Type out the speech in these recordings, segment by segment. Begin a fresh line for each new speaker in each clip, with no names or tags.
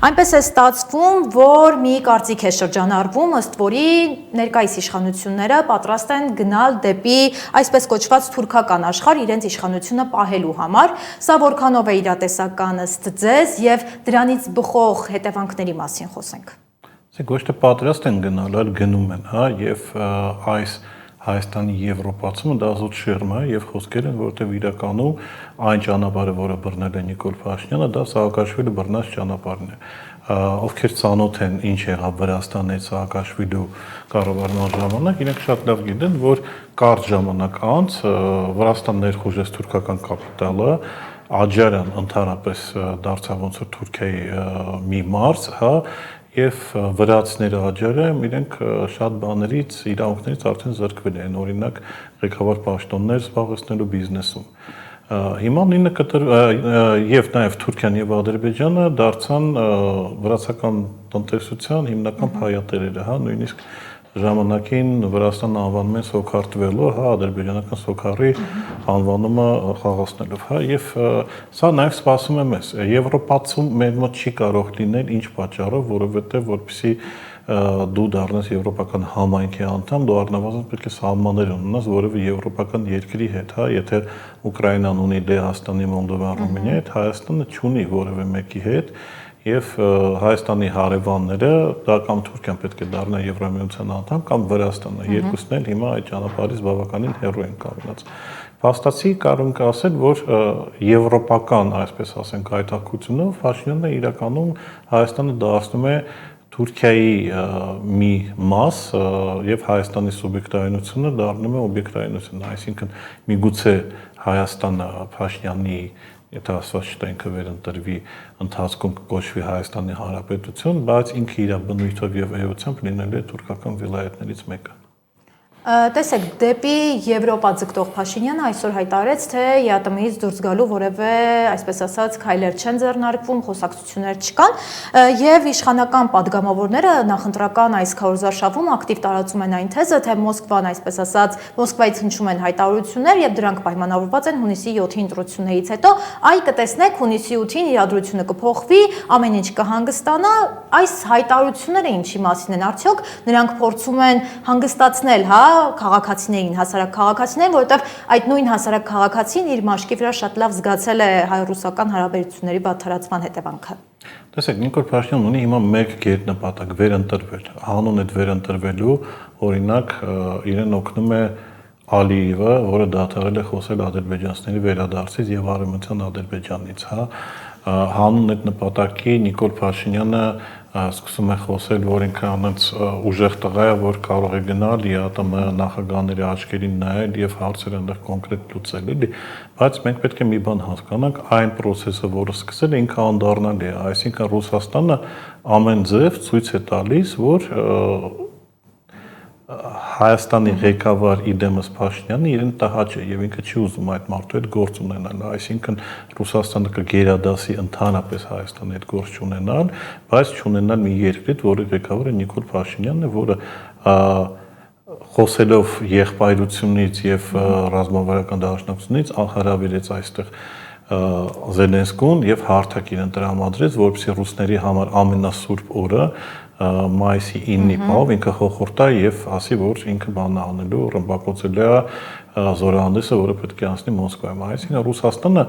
Այնպես է ստացվում, որ մի կարծիք է շրջանառվում, ըստ որի ներկայիս իշխանությունները պատրաստ են գնալ դեպի այսպես կոչված թուրքական աշխարհ իրենց իշխանությունը պահելու համար։ Սա որքանով է իրատեսական ըստ ձեզ եւ դրանից բխող հետևանքների մասին խոսենք։
Ոչ թե պատրաստ են գնալ, այլ գնում են, հա, եւ այս Հայաստանի եվրոպացումը դա զուտ շերմ է եւ խոսքեր են, որտեղ իրականում այն ճանապարհը, որը բռնել է Նիկոլ Փաշինյանը, դա Սաակաշվիլի բռնած ճանապարհն է։ Ովքեր ծանոթ են ինչ եղավ Վրաստանի Սաակաշվիլու կառավարման ժամանակ, իրենք շատ լավ գիտեն, որ կարճ ժամանակ անց Վրաստան ներխուժեց թուրքական կապիտալը, Աջարան ընդհանրապես դարձավ ոնց որ Թուրքիայի մի մարզ, հա, եւ վրացիները աջարը իրենք շատ բաներից, իրավունքներից արդեն զրկվել են, օրինակ ղեկավար պաշտոններ զբաղեցնելու բիզնեսում։ Հիմա նույնը եւ նաեւ Թուրքիան եւ Ադրբեջանը դարձան վրացական տնտեսության հիմնական փայատերերը, հա, նույնիսկ ժամանակին Վրաստանը անվանում են Սոքարտվելը, հա, ադրբեջանական Սոքարի անվանումը խաղացնելով, հա, եւ սա նաեւ սպասում է մեզ։ Եվրոպացում մեր մոտ չի կարող լինել ինչ պատճառով, որովհետեւ որպեսզի դու դառնաս եվրոպական համայնքի անդամ, դու առնվազն պետք է սահմաններ ունենաս որևէ եվրոպական երկրի հետ, հա, եթե Ուկրաինան ունի Լեհաստանի, Մոլդովան, Ռումինիայի հետ, Հայաստանը չունի որևէ մեկի հետ։ Եվ Հայաստանի հարևանները դա կամ Թուրքիան պետք է դառնա Եվրամիության անդամ կամ Վրաստանը, երկուսն էլ հիմա այդ ճանապարհից բավականին հեռու են կանգնած։ Փաստացի կարող ենք ասել, որ եվրոպական, այսպես ասենք, հայտարարությունով Փաշինյանը իրականում Հայաստանը դարձնում է Թուրքիայի մի մաս եւ Հայաստանի սուբյեկտայինությունը դառնում է օբյեկտայինություն, այսինքն միգուցե Հայաստանը Փաշինյանի եթե ասված չտա ինքը վերընտրվի ընթացքում կոչվի Հայաստանի Հանրապետություն, բայց ինքը իր բնույթով եւ էությամբ լինելու է թուրքական վիլայեթներից մեկը։
Տեսեք, դեպի Եվրոպա ձգտող Փաշինյանը այսօր հայտարարեց, թե ԵԱՏՄ-ից դուրս գալու որևէ, այսպես ասած, քայլեր չեն ձեռնարկվում, խոսակցություններ չկան, եւ իշխանական падգամավորները նախընտրական այս քարոզարշավում ակտիվ տարածում են այն թեզը, թե Մոսկվան, այսպես ասած, Մոսկվայից հնչում են հայտարարություններ եւ դրանք պայմանավորված են հունիսի 7-ի ընտրություններից հետո, այ կտեսնեք հունիսի 8-ին իրադրությունը կփոխվի, ամեն ինչ կհանգստանա, այս հայտարարությունները ինչի մասին են, արդյոք նրանք փորձում են հանգստացնել, հա, քաղաքացիներին, հասարակ քաղաքացիներին, որովհետև այդ նույն հասարակ քաղաքացին իր մաշկի վրա շատ լավ զգացել է հայ-ռուսական հարաբերությունների բացառացման հետևանքը։
Տեսեք, Նիկոլ Փաշինյանն ունի հիմա մեկ գետնապատակ վերընտրվել։ Հանուն այդ վերընտրվելու, օրինակ, իրեն օգնում է Ալիևը, որը դադարել է խոսել ադրբեջանցիների վերադարձից եւ արևմտյան Ադրբեջանից, հա, հանուն այդ նպատակի Նիկոլ Փաշինյանը սկսում է խոսել, որ ինքը անց ուժեղ տղա է, որ կարող է գնալ ԵԱՏՄ նախագահների աչքերին նայել եւ հարցերը այնտեղ կոնկրետ լուծել, էլի, բայց մենք պետք է մի բան հասկանանք, այն process-ը, որը սկսել է, ինքը անդառնալի է, այսինքն Ռուսաստանը ամեն ձև ցույց է տալիս, որ Հայաստանի ղեկավար իդեմս Փաշինյանը իրեն տհաճ է եւ ինքը չի ուզում այդ մարդու հետ գործ ունենալ, այսինքն Ռուսաստանը կգերադասի ընդհանրապես Հայաստանի հետ գործ չունենալ, բայց չունենալ մի երկրի, որի ղեկավարը Նիկոլ Փաշինյանն է, որը խոսելով եղբայրությունից եւ ռազմավարական դաշնակցությունից հրավիրեց այստեղ Զելենսկուն եւ հարթակ իրեն տրամադրեց, որպեսզի ռուսների համար ամենասուրբ օրը մայիսի 9-ի պահով ինքը հոխորտա եւ ասի, որ ինքը բան անելու, ռմբակոծելու է զորահանդեսը, որը պետք է անցնի Մոսկվայում։ Այսինքն Ռուսաստանը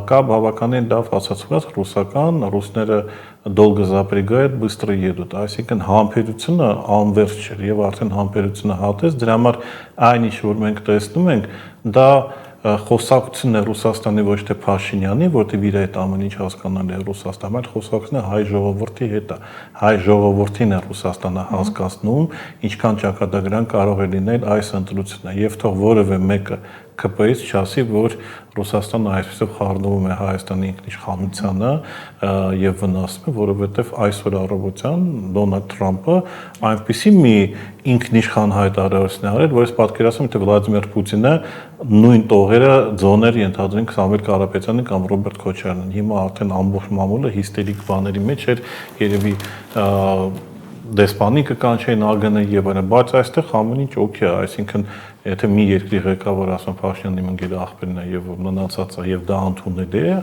կա բավականին լավ ասացված ռուսական, ռուսները долго запрягают, быстро едут, այսինքն համբերությունը անվերջ չէ եւ արդեն համբերությունը հատեց, դրա համար այն ինչ որ մենք տեսնում ենք, դա խոսակցությունն է Ռուսաստանի ոչ թե Փաշինյանի, որտեղ իր այդ ամեն ինչ հասկանալի է Ռուսաստանը, այլ խոսակցությունն է հայ ժողովրդի հետ է։ Հայ ժողովրդին է Ռուսաստանը հասկացնում, ինչքան ճակատագրան կարող է լինել այս ընտրությունը, եւ թող որևէ մեկը ԿՊ-ից չասի, որ Ռուսաստանը այսպեսով խառնվում է Հայաստանի ինքնիշխանությանը եւ վնասում է, որովհետեւ այսօր առավոտյան Դոնալդ Թրամփը այնպիսի մի ինքնիշխան հայտարարություն արել, որ ես պատկերացնում եմ, թե Վլադիմիր Պուտինը նույն տողերը ձոներ ենթադրենք Սամվել Կարապետյանին կամ Ռոբերտ Քոչարյանին։ Հիմա արդեն ամբողջ մամուլը հիստերիկ բաների մեջ էր, երևի դեսպանի կկանչեին ԱԳՆ եւ այլն, բայց այստեղ ամեն ինչ օքեյ է, այսինքն եթե մի երկրի ղեկավարը ասում Փաշինյանի մնգել աղբերն է եւ մնացածը եւ դա ընդունելի է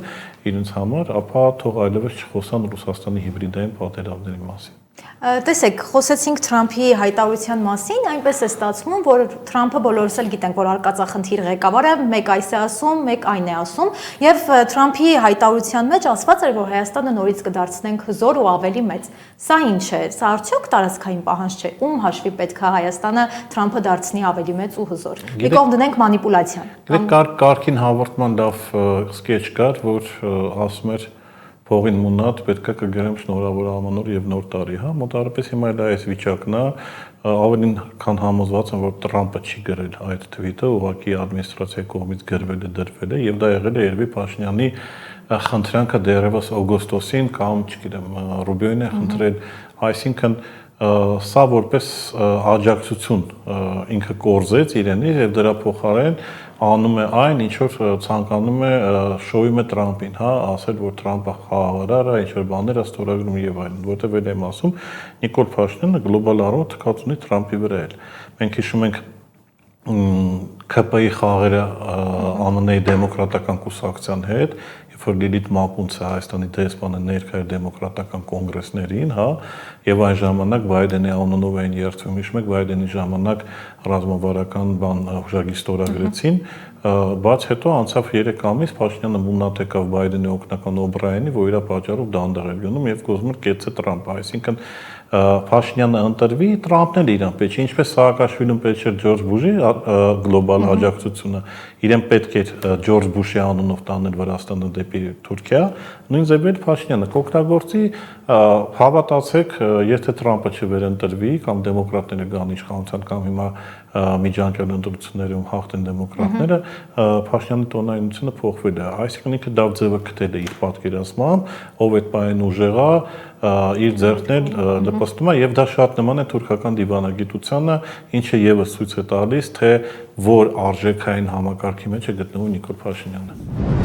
իրենց համար, ապա թող այլևս չխոսան Ռուսաստանի հիբրիդային պատերազմների մասին։
Տեսեք, խոսեցինք Թրամփի հայտարարության մասին, այնպես է ստացվում, որ Թրամփը բոլորս էլ գիտենք, որ արկածախնդիր ղեկավարը մեկ այս է ասում, մեկ այն է ասում, եւ Թրամփի հայտարարության մեջ ասված էր, որ Հայաստանը նորից կդարձնենք հզոր ու ավելի մեծ։ Սա ինչ է։ Սա արդյոք տարածքային պահանջ չէ։ Ում հաշվի պետք է Հայաստանը Թրամփը դարձնի ավելի մեծ ու հզոր։ Մի կողմ դնենք մանիպուլյացիան։
Կարգին հաղորդման լավ սկեչ կար, որ ասում էր փողին մունատ պետք է կգրեմ շնորհավոր ամանոր եւ նոր տարի, հա, մոտավորապես հիմա էլ այս վիճակն է, ավելին քան համոզված եմ, որ Տրամփը չի գրել այդ թվիթը, ուղղակի ադմինիստրացիայի կողմից գրվել է, դրվել է եւ դա եղել է երբի Փաշինյանի խնդրանքը դեռևս օգոստոսին կամ, չգիտեմ, Ռուբիոին է խնդրել, այսինքն սա որպես աջակցություն ինքը կորզեց իրենից եւ դրա փոխարեն անում է այն, ինչ որ ցանկանում է շոյում է Տրամփին, հա, ասել, որ Տրամփը խաղաղարար է, ինչ որ բաներ է ստորագրում եւ այլն, որտեղ էլ եմ ասում, Նիկոլ Փաշինյանը գլոբալ առումով թքած ունի Տրամփի վրա էլ։ Մենք հիշում ենք ԿՊ-ի խաղերը ԱՄՆ-ի դեմոկրատական կուսակցության հետ, երբ որ Լիլիթ Մակունցը Հայաստանի դեսպանը ներկայ էր դեմոկրատական կոնգրեսներին, հա, եւ այն ժամանակ Բայդենի անունով էին երթվում, հիշում եք Բայդենի ժամանակ ռազմավարական բան հուշագիր ստորագրեցին, բայց հետո անցավ 3 ամիս Փաշինյանը մունատ եկավ Բայդենի օգնական Օբրայենի, որ իր պատճառով դանդաղ էր գնում եւ գոզում էր կեցը Տրամփը, այսինքն Փաշինյանը ընտրվի, Տրամփն էլ իրան պետք է, ինչպես Սաակաշվիլին պետք էր Ջորջ Բուշի գլոբալ աջակցությունը, իրեն պետք էր Ջորջ Բուշի անունով տանել Վրաստանը դեպի Թուրքիա, նույն ձևով Փաշինյանը կօգտագործի, հավատացեք, եթե Տրամփը չվերընտրվի կամ դեմոկրատները գան իշխանության կամ հիմա միջանկյալ ընտրություններում հաղթեն դեմոկրատները, Փաշինյանի տոնայնությունը փոխվել է, այսինքն ինքը դա ձևը գտել է իր պատկերացմամբ, ով այդ պահին ուժեղ է, իր ձեռքն էլ նպաստում է եւ դա շատ նման է թուրքական դիվանագիտությանը, ինչը եւս ցույց է տալիս, թե որ արժեքային համակարգի մեջ է գտնվում Նիկոլ Փաշինյանը։